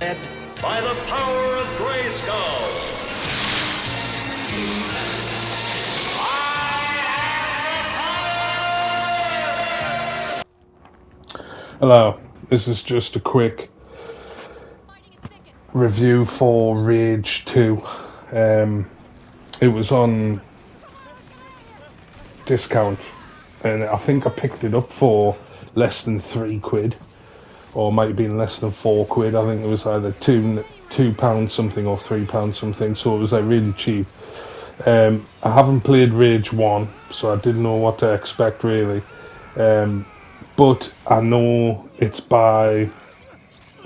By the power of Grayskull. Hello, this is just a quick review for Rage 2. It was on discount and I think I picked it up for less than £3, or might have been less than £4. I think it was either £2 something or £3 something, so it was like really cheap. I haven't played Rage 1, so I didn't know what to expect really. But I know it's by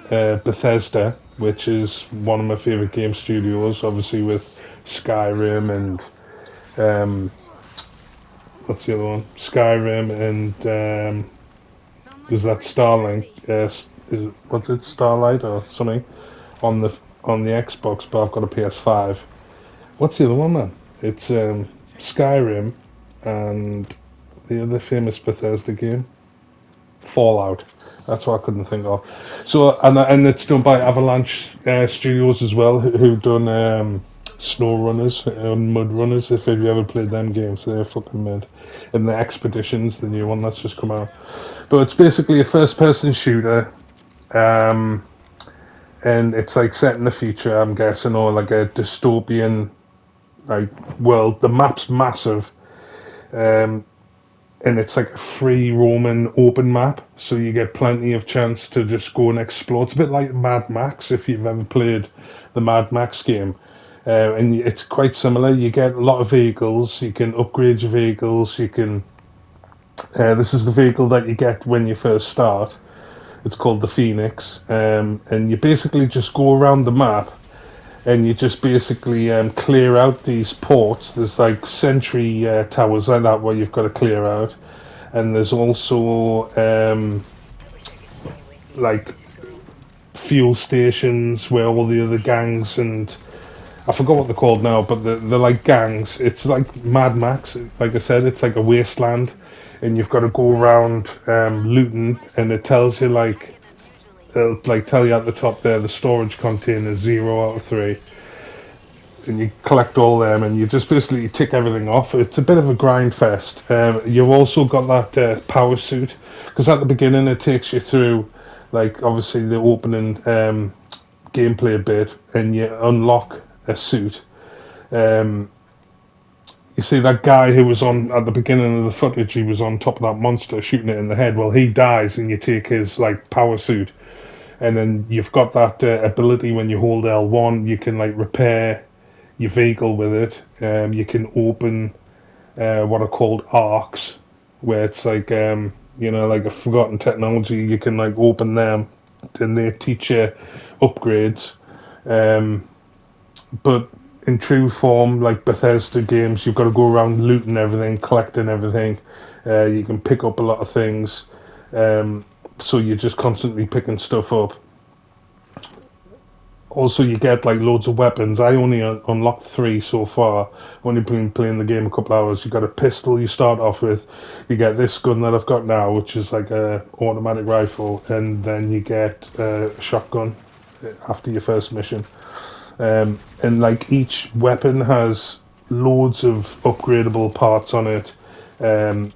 Bethesda, which is one of my favourite game studios, obviously with Skyrim and what's the other one? Skyrim and there's that Starlink. What's it? Starlight or something on the Xbox, but I've got a PS5. What's the other one, man? It's Skyrim and the other famous Bethesda game, Fallout. That's what I couldn't think of. So and it's done by Avalanche Studios as well, who've done Snow Runners and Mud Runners. If you ever played them games, they're fucking mad. And the Expeditions, the new one that's just come out. But it's basically a first-person shooter, and it's like set in the future, I'm guessing, or like a dystopian like world. The map's massive. And it's like a free roaming open map, so you get plenty of chance to just go and explore. It's a bit like Mad Max, if you've ever played the Mad Max game. And it's quite similar. You get a lot of vehicles, you can upgrade your vehicles, you can... this is the vehicle that you get when you first start. It's called the Phoenix, and you basically just go around the map and you just basically clear out these ports. There's like sentry towers like that where you've got to clear out, and there's also like fuel stations where all the other gangs, and I forgot what they're called now, but they're like gangs. It's like Mad Max. Like I said, it's like a wasteland, and you've got to go around looting, and it tells you like it'll like tell you at the top there the storage container 0 out of 3, and you collect all them, and you just basically tick everything off. It's a bit of a grind fest. You've also got that power suit, because at the beginning it takes you through like obviously the opening gameplay bit, and you unlock a suit. You see that guy who was on at the beginning of the footage, he was on top of that monster shooting it in the head. Well, he dies and you take his like power suit, and then you've got that ability when you hold L1, you can like repair your vehicle with it. You can open what are called arcs, where it's like like a forgotten technology. You can like open them, and they teach you upgrades. But in true form, like Bethesda games, you've got to go around looting everything, collecting everything. You can pick up a lot of things, so you're just constantly picking stuff up. Also, you get like loads of weapons. I only unlocked 3 so far. I've only been playing the game a couple hours. You got a pistol you start off with. You get this gun that I've got now, which is like a automatic rifle, and then you get a shotgun after your first mission. And like each weapon has loads of upgradable parts on it, and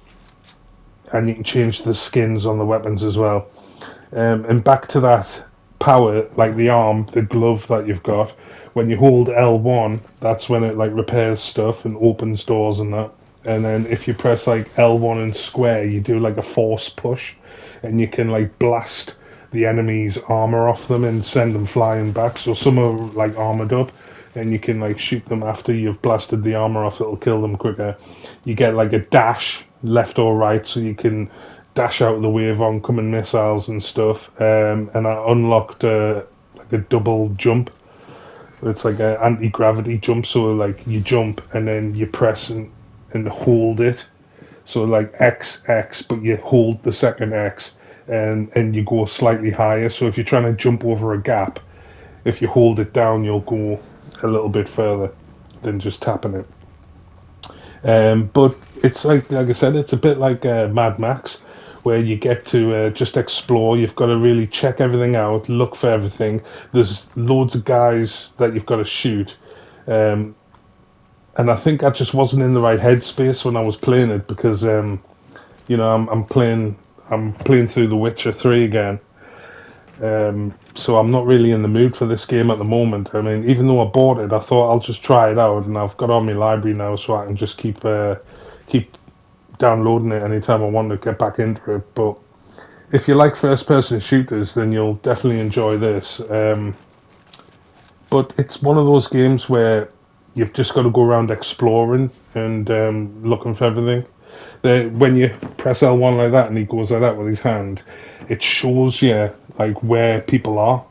you can change the skins on the weapons as well. And back to that power, like the arm, the glove that you've got, when you hold L1, that's when it like repairs stuff and opens doors and that. And then if you press like L1 and square, you do like a force push, and you can like blast the enemy's armor off them and send them flying back. So some are like armored up, and you can like shoot them after you've blasted the armor off. It'll kill them quicker. You get like a dash left or right, so you can dash out of the way of oncoming missiles and stuff. And I unlocked like a double jump. It's like an anti-gravity jump, so like you jump and then you press and hold it. So like X, but you hold the second X, and you go slightly higher. So if you're trying to jump over a gap, if you hold it down, you'll go a little bit further than just tapping it. But it's like I said, it's a bit like Mad Max, where you get to just explore. You've got to really check everything out, look for everything. There's loads of guys that you've got to shoot. Um, and I think I just wasn't in the right headspace when I was playing it because, I'm playing through The Witcher 3 again. So I'm not really in the mood for this game at the moment. I mean, even though I bought it, I thought I'll just try it out, and I've got it on my library now, so I can just keep downloading it anytime I want to get back into it. But if you like first-person shooters, then you'll definitely enjoy this. But it's one of those games where you've just got to go around exploring and looking for everything. When you press L1 like that and he goes like that with his hand, it shows you like where people are.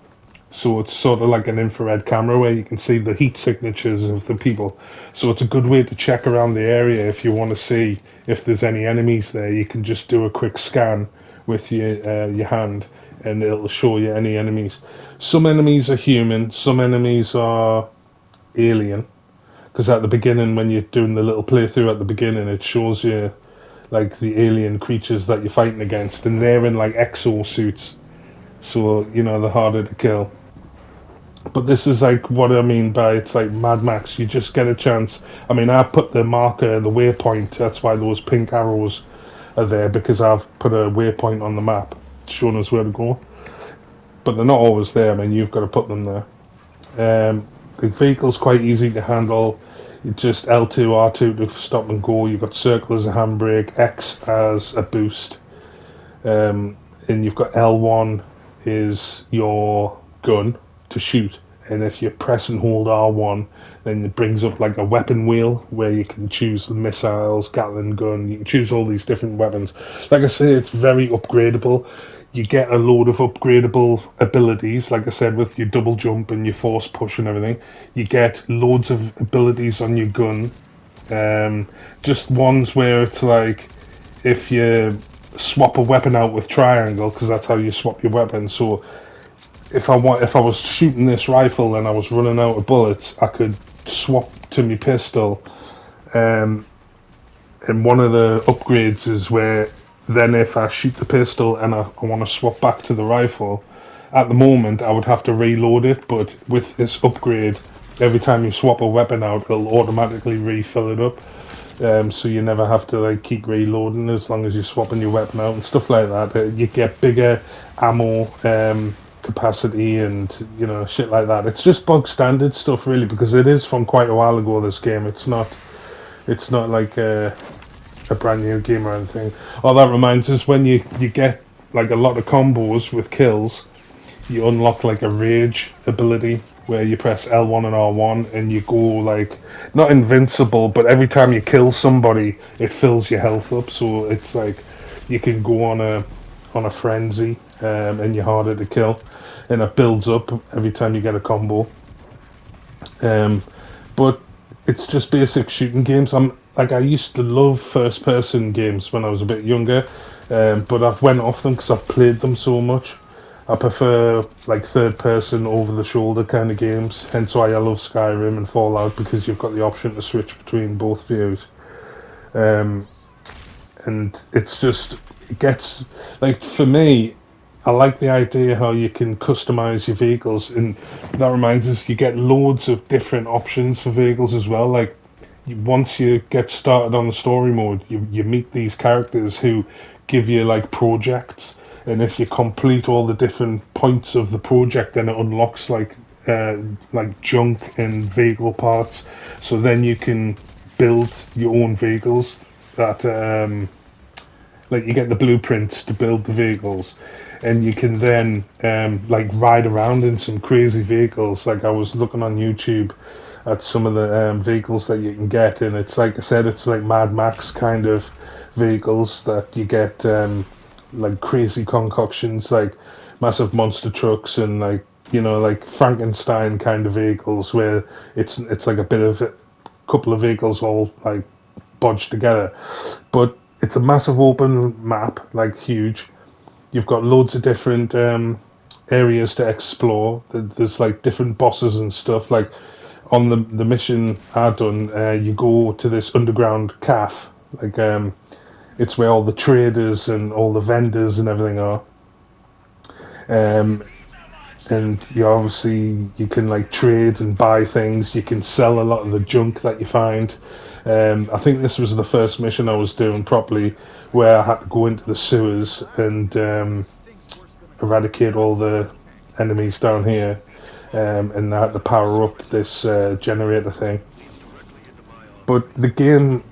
So it's sort of like an infrared camera where you can see the heat signatures of the people. So it's a good way to check around the area if you want to see if there's any enemies there. You can just do a quick scan with your hand, and it'll show you any enemies. Some enemies are human, some enemies are alien. Because at the beginning, when you're doing the little playthrough at the beginning, it shows you like the alien creatures that you're fighting against, and they're in like exosuits, so they're harder to kill. But this is like what I mean by it's like Mad Max. You just get a chance. I mean, I put the marker, the waypoint. That's why those pink arrows are there, because I've put a waypoint on the map showing us where to go. But they're not always there. I mean, you've got to put them there. The vehicle's quite easy to handle. It's just L2, R2 to stop and go. You've got circle as a handbrake, X as a boost, and you've got L1 is your gun to shoot. And if you press and hold R1, then it brings up like a weapon wheel where you can choose the missiles, Gatling gun. You can choose all these different weapons. Like I say, it's very upgradable. You get a load of upgradable abilities, like I said, with your double jump and your force push and everything. You get loads of abilities on your gun. Just ones where it's like, if you swap a weapon out with triangle, because that's how you swap your weapon. So if I was shooting this rifle and I was running out of bullets, I could swap to my pistol. And one of the upgrades is where then if I shoot the pistol and I want to swap back to the rifle, at the moment I would have to reload it, but with this upgrade, every time you swap a weapon out, it'll automatically refill it up. So you never have to like keep reloading as long as you're swapping your weapon out and stuff like that. You get bigger ammo capacity and shit like that. It's just bog standard stuff really, because it is from quite a while ago, this game. It's not like a brand new game or anything. Oh, that reminds us, when you get like a lot of combos with kills, you unlock like a rage ability where you press L1 and R1 and you go like, not invincible, but every time you kill somebody it fills your health up, so it's like you can go on a frenzy, and you're harder to kill, and it builds up every time you get a combo. But it's just basic shooting games. I used to love first-person games when I was a bit younger, but I've went off them because I've played them so much. I prefer like third-person, over-the-shoulder kind of games. Hence why I love Skyrim and Fallout, because you've got the option to switch between both views. And it gets like, for me, I like the idea how you can customize your vehicles, and that reminds us, you get loads of different options for vehicles as well. Like, once you get started on the story mode, you meet these characters who give you like projects, and if you complete all the different points of the project, then it unlocks like junk and vehicle parts. So then you can build your own vehicles that like you get the blueprints to build the vehicles, and you can then like ride around in some crazy vehicles. Like, I was looking on YouTube at some of the vehicles that you can get, and it's like I said, it's like Mad Max kind of vehicles that you get, like crazy concoctions, like massive monster trucks, and like like Frankenstein kind of vehicles, where it's like a bit of a couple of vehicles all like bodged together. But it's a massive open map, like huge. You've got loads of different areas to explore. There's like different bosses and stuff. Like, on the mission I've done, you go to this underground cafe, like, and It's where all the traders and all the vendors and everything are. Um, and you can like trade and buy things. You can sell a lot of the junk that you find. I think this was the first mission I was doing properly, where I had to go into the sewers and eradicate all the enemies down here, and I had to power up this generator thing. But the game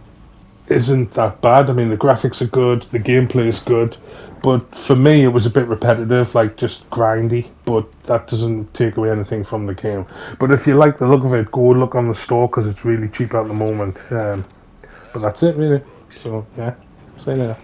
isn't that bad. I mean, the graphics are good, the gameplay is good, but for me, it was a bit repetitive, like just grindy. But that doesn't take away anything from the game. But if you like the look of it, go look on the store because it's really cheap at the moment. But that's it, really. So yeah, see you later.